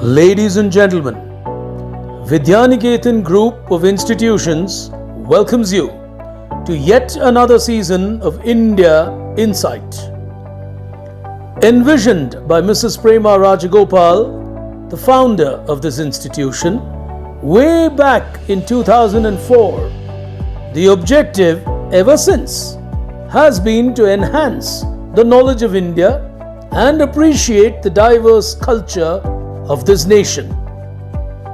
Ladies and gentlemen, Vidyaniketan Group of Institutions welcomes you to yet another season of India Insight. Envisioned by Mrs. Prema Rajagopal, the founder of this institution, way back in 2004, the objective ever since has been to enhance the knowledge of India and appreciate the diverse culture of this nation.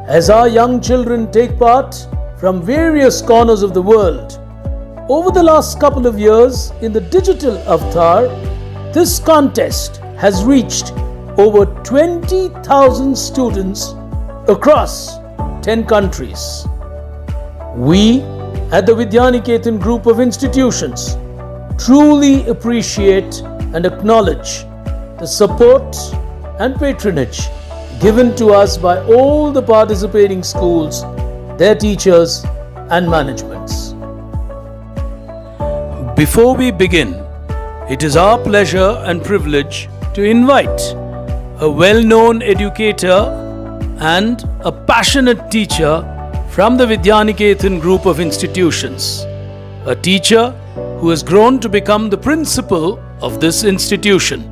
As our young children take part from various corners of the world, over the last couple of years in the digital avatar, this contest has reached over 20,000 students across 10 countries. We at the Vidyaniketan Group of Institutions truly appreciate and acknowledge the support and patronage given to us by all the participating schools, their teachers and managements. Before we begin, it is our pleasure and privilege to invite a well-known educator and a passionate teacher from the Vidyaniketan Group of Institutions, a teacher who has grown to become the principal of this institution.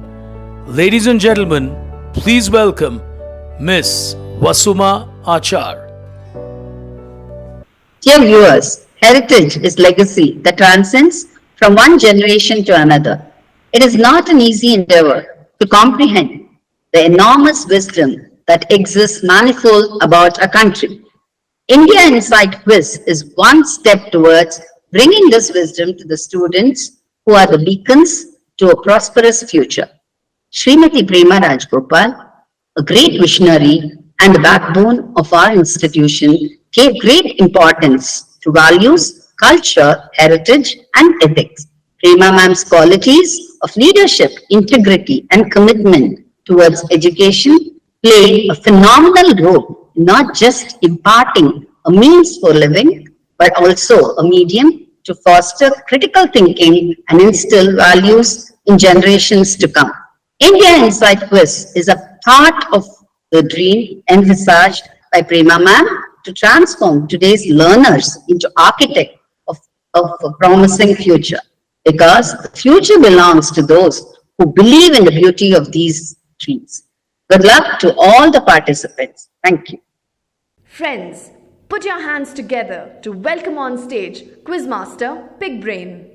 Ladies and gentlemen, please welcome Miss Vasuma Achar. Dear viewers, heritage is legacy that transcends from one generation to another. It is not an easy endeavor to comprehend the enormous wisdom that exists manifold about a country. India Insight Quiz is one step towards bringing this wisdom to the students who are the beacons to a prosperous future. Srimati Prema Rajagopal, a great visionary and the backbone of our institution, gave great importance to values, culture, heritage, and ethics. Prema ma'am's qualities of leadership, integrity, and commitment towards education played a phenomenal role in not just imparting a means for living, but also a medium to foster critical thinking and instill values in generations to come. India Insight Quiz is a part of the dream envisaged by Prema ma'am to transform today's learners into architects of a promising future. Because the future belongs to those who believe in the beauty of these dreams. Good luck to all the participants. Thank you. Friends, put your hands together to welcome on stage Quizmaster Big Brain.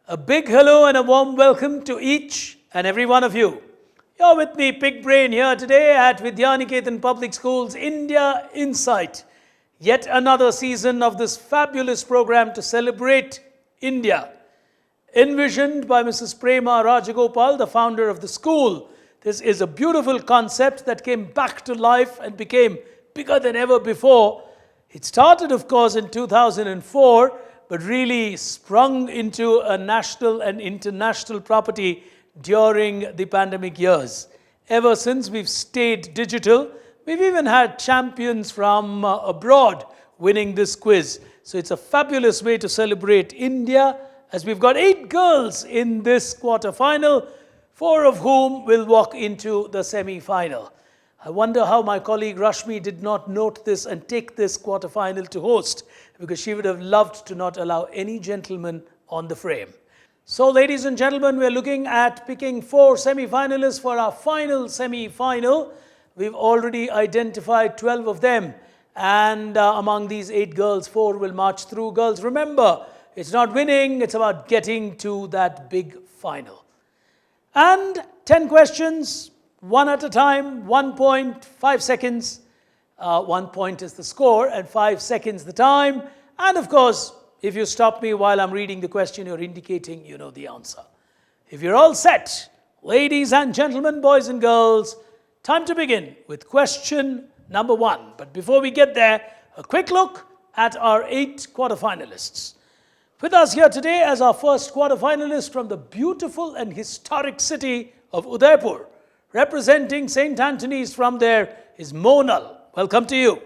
A big hello and a warm welcome to each and every one of you. You're with me, Big Brain, here today at Vidyaniketan Public Schools India Insight. Yet another season of this fabulous program to celebrate India. Envisioned by Mrs. Prema Rajagopal, the founder of the school. This is a beautiful concept that came back to life and became bigger than ever before. It started, of course, in 2004, but really sprung into a national and international property during the pandemic years. Ever since, we've stayed digital. We've even had champions from abroad winning this quiz. So it's a fabulous way to celebrate India, as we've got 8 girls in this quarter-final, 4 of whom will walk into the semi-final. I wonder how my colleague Rashmi did not note this and take this quarter-final to host, because she would have loved to not allow any gentleman on the frame. So, ladies and gentlemen, we're looking at picking 4 semi-finalists for our final semi-final. We've already identified 12 of them, and among these 8 girls, 4 will march through. Girls, remember, it's not winning, it's about getting to that big final. And 10 questions, 1 at a time, 1 point, 5 seconds. 1 point is the score and 5 seconds the time. And of course, if you stop me while I'm reading the question, you're indicating you know the answer. If you're all set, ladies and gentlemen, boys and girls, time to begin with question number 1. But before we get there, a quick look at our 8 quarterfinalists. With us here today as our first quarter-finalist from the beautiful and historic city of Udaipur, representing St. Anthony's from there is Monal. Welcome to you.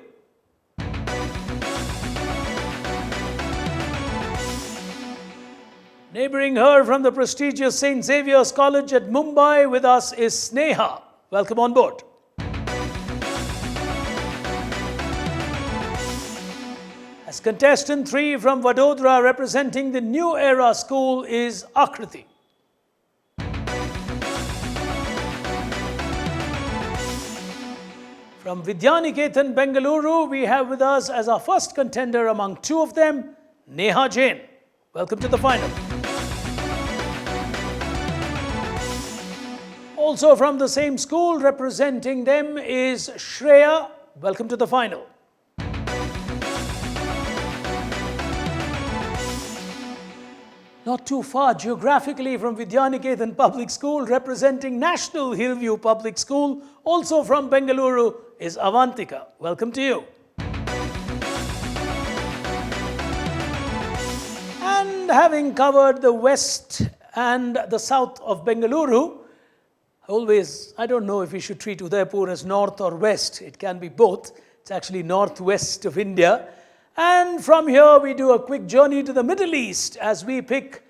Neighbouring her from the prestigious St. Xavier's College at Mumbai with us is Sneha. Welcome on board. As contestant 3 from Vadodara representing the New Era School is Akriti. From Vidyaniketan, Bangalore, we have with us as our first contender among two of them, Neha Jain. Welcome to the final. Also from the same school representing them is Shreya. Welcome to the final. Not too far geographically from Vidyaniketan Public School, representing National Hillview Public School, also from Bengaluru, is Avantika. Welcome to you. And having covered the west and the south of Bengaluru, I don't know if we should treat Udaipur as north or west. It can be both. It's actually northwest of India. And from here, we do a quick journey to the Middle East as we pick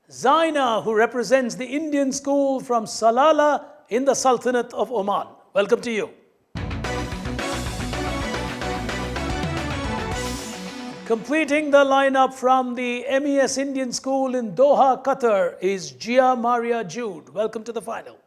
Zaina, who represents the Indian school from Salalah in the Sultanate of Oman. Welcome to you. Completing the lineup from the MES Indian School in Doha, Qatar is Gia Maria Jude. Welcome to the final.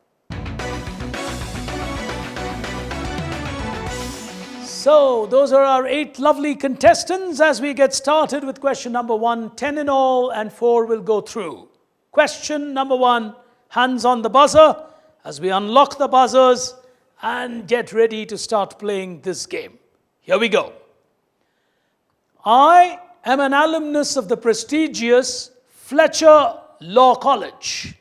So, those are our 8 lovely contestants as we get started with question number 1, 10 in all, and 4 will go through. Question number 1, hands on the buzzer as we unlock the buzzers and get ready to start playing this game. Here we go. I am an alumnus of the prestigious Fletcher Law College.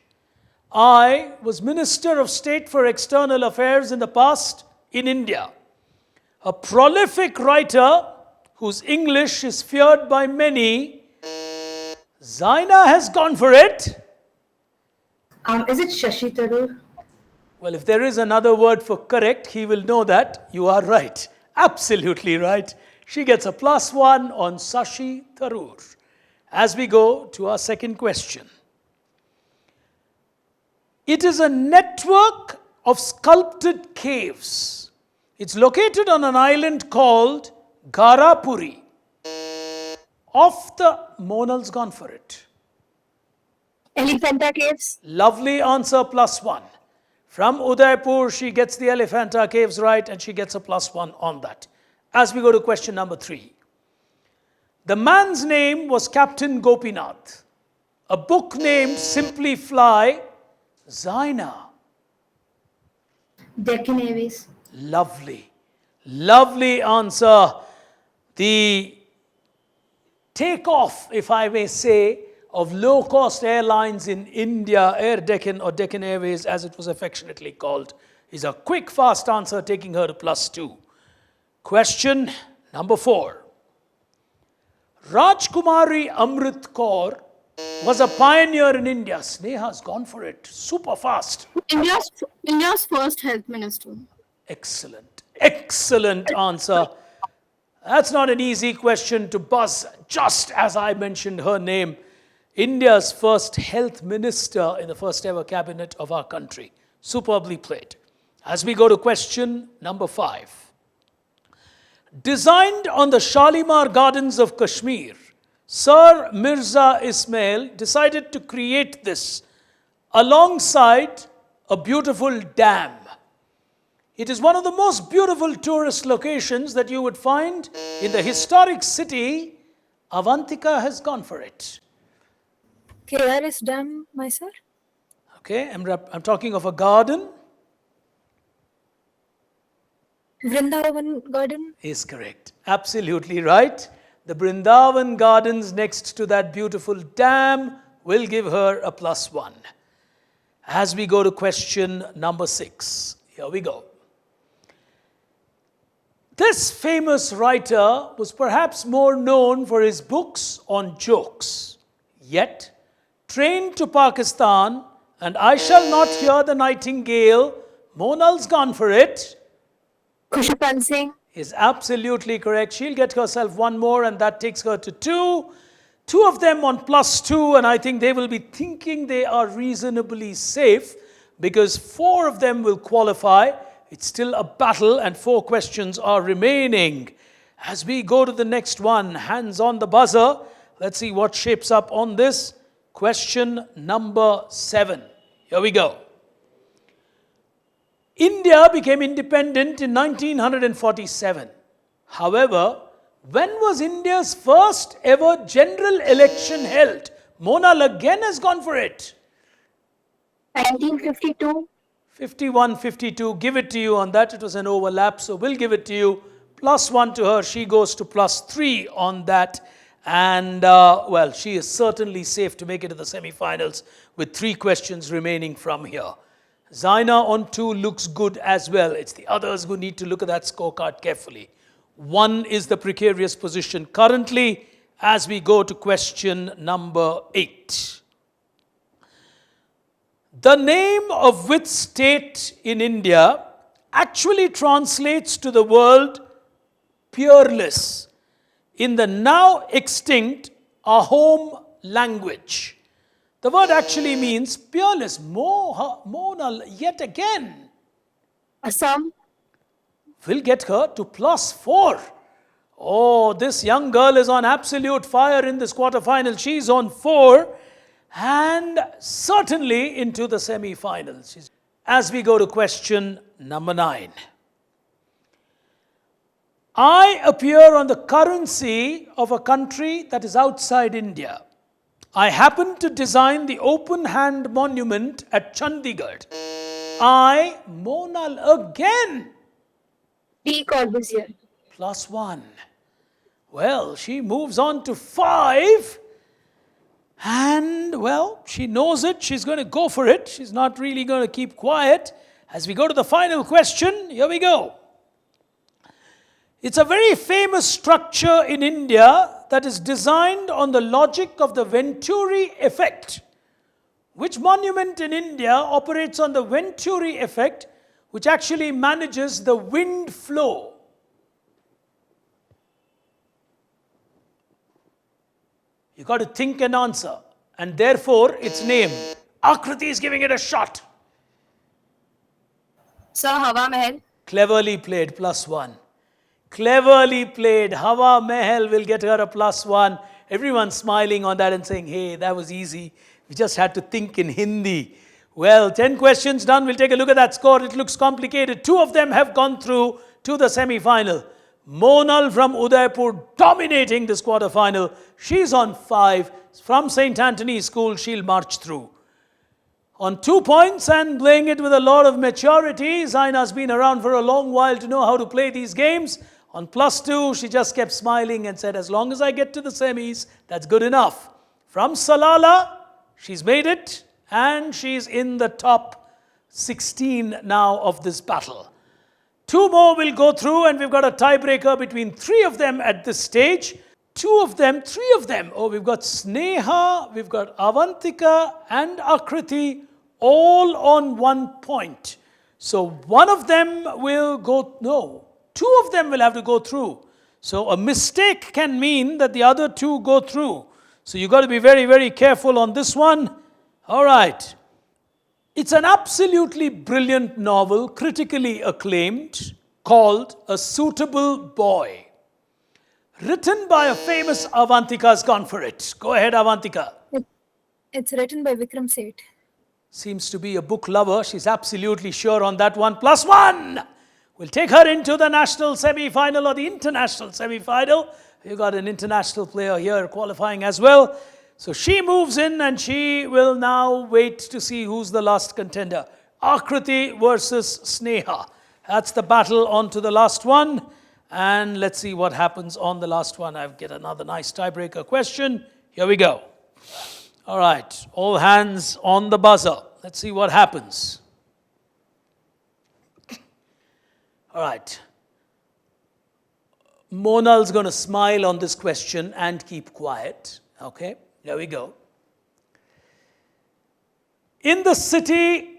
I was Minister of State for External Affairs in the past in India. A prolific writer whose English is feared by many. Zaina has gone for it. Is it Shashi Tharoor? Well, if there is another word for correct, he will know that. You are right. Absolutely right. She gets a +1 on Shashi Tharoor. As we go to our second question. It is a network of sculpted caves. It's located on an island called Garapuri. Monal's gone for it. Elephanta Caves? Lovely answer, +1. From Udaipur, she gets the Elephanta Caves right and she gets a +1 on that. As we go to question number 3. The man's name was Captain Gopinath. A book named Simply Fly, Zaina. Deccan Airways. Lovely. Lovely answer. The takeoff, if I may say, of low-cost airlines in India, Air Deccan or Deccan Airways as it was affectionately called, is a quick, fast answer taking her to +2. Question number 4. Rajkumari Amrit Kaur was a pioneer in India. Sneha's gone for it. Super fast. India's first health minister. Excellent. Excellent answer. That's not an easy question to buzz, just as I mentioned her name. India's first health minister in the first ever cabinet of our country. Superbly played. As we go to question number 5. Designed on the Shalimar Gardens of Kashmir, Sir Mirza Ismail decided to create this alongside a beautiful dam. It is one of the most beautiful tourist locations that you would find in the historic city. Avantika has gone for it. KRS Dam, my sir? Okay, I'm talking of a garden. Vrindavan Garden? Is correct. Absolutely right. The Vrindavan Gardens next to that beautiful dam will give her a +1. As we go to question number 6. Here we go. This famous writer was perhaps more known for his books on jokes. Yet, train to Pakistan, and I shall not hear the nightingale. Monal's gone for it. Comprising. Is absolutely correct. She'll get herself one more, and that takes her to 2. 2 of them on +2, and I think they will be thinking they are reasonably safe because 4 of them will qualify. It's still a battle, and 4 questions are remaining. As we go to the next one, hands on the buzzer. Let's see what shapes up on this. Question number 7. Here we go. India became independent in 1947. However, when was India's first ever general election held? Monal again has gone for it. 1952. 51, 52. Give it to you on that. It was an overlap, so we'll give it to you. +1 to her. She goes to +3 on that. And, well, she is certainly safe to make it to the semi-finals with 3 questions remaining from here. Zaina on 2 looks good as well. It's the others who need to look at that scorecard carefully. 1 is the precarious position currently as we go to question number 8. The name of which state in India actually translates to the word peerless in the now extinct Ahom language? The word actually means peerless. Monal yet again. Assam. Will get her to +4. Oh, this young girl is on absolute fire in this quarterfinal. She's on 4 and certainly into the semi-finals. As we go to question number 9. I appear on the currency of a country that is outside India. I happen to design the open hand monument at Chandigarh. I, Monal again. D. Corbusier. +1. Well, she moves on to 5. And, well, she knows it. She's going to go for it. She's not really going to keep quiet. As we go to the final question, here we go. It's a very famous structure in India that is designed on the logic of the Venturi effect. Which monument in India operates on the Venturi effect, which actually manages the wind flow? You got to think and answer, and therefore its name. Akriti is giving it a shot. Sir, Hawa Mahal. Cleverly played, +1. Cleverly played. Hawa Mahal will get her a +1. Everyone's smiling on that and saying, hey, that was easy. We just had to think in Hindi. Well, 10 questions done. We'll take a look at that score. It looks complicated. 2 of them have gone through to the semi-final. Monal from Udaipur dominating this quarter-final. She's on 5. From St. Anthony's School, she'll march through. On 2 points and playing it with a lot of maturity. Zaina's been around for a long while to know how to play these games. On +2, she just kept smiling and said, as long as I get to the semis, that's good enough. From Salala, she's made it, and she's in the top 16 now of this battle. 2 more will go through, and we've got a tiebreaker between 3 of them at this stage. 2 of them, 3 of them. Oh, we've got Sneha, we've got Avantika and Akriti, all on 1 point. So one of them will go, no, 2 of them will have to go through. So a mistake can mean that the other 2 go through. So you've got to be very, very careful on this one. All right. It's an absolutely brilliant novel, critically acclaimed, called A Suitable Boy. Written by a famous Avantika's gone for it. Go ahead, Avantika. It's written by Vikram Seth. Seems to be a book lover. She's absolutely sure on that one. +1. We'll take her into the national semi-final or the international semi-final. You've got an international player here qualifying as well. So she moves in and she will now wait to see who's the last contender. Akriti versus Sneha. That's the battle on to the last one. And let's see what happens on the last one. I'll get another nice tiebreaker question. Here we go. All right. All hands on the buzzer. Let's see what happens. All right. Monal's going to smile on this question and keep quiet. Okay, there we go. In the city,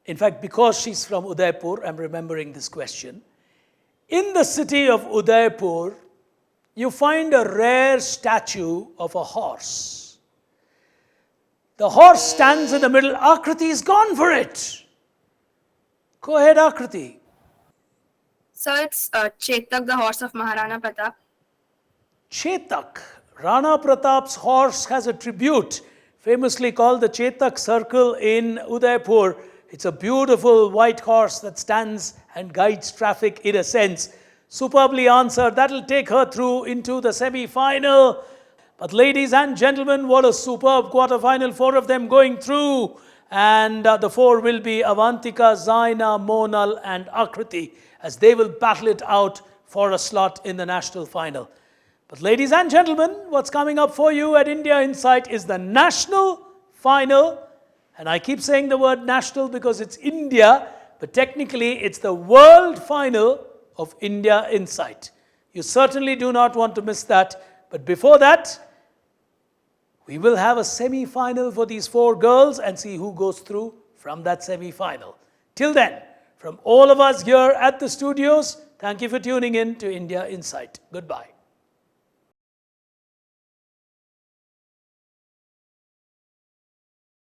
in fact, because she's from Udaipur, I'm remembering this question. In the city of Udaipur, you find a rare statue of a horse. The horse stands in the middle. Akriti is gone for it. Go ahead, Akriti. So it's Chetak, the horse of Maharana Pratap. Chetak, Rana Pratap's horse, has a tribute famously called the Chetak Circle in Udaipur. It's a beautiful white horse that stands and guides traffic in a sense. Superbly answered. That'll take her through into the semi-final. But ladies and gentlemen, what a superb quarter-final. 4 of them going through. And the 4 will be Avantika, Zaina, Monal and Akriti, as they will battle it out for a slot in the national final. But ladies and gentlemen, what's coming up for you at India Insight is the national final. And I keep saying the word national because it's India, but technically it's the world final of India Insight. You certainly do not want to miss that. But before that, we will have a semi-final for these 4 girls and see who goes through from that semi-final. Till then, from all of us here at the studios, thank you for tuning in to India Insight. Goodbye.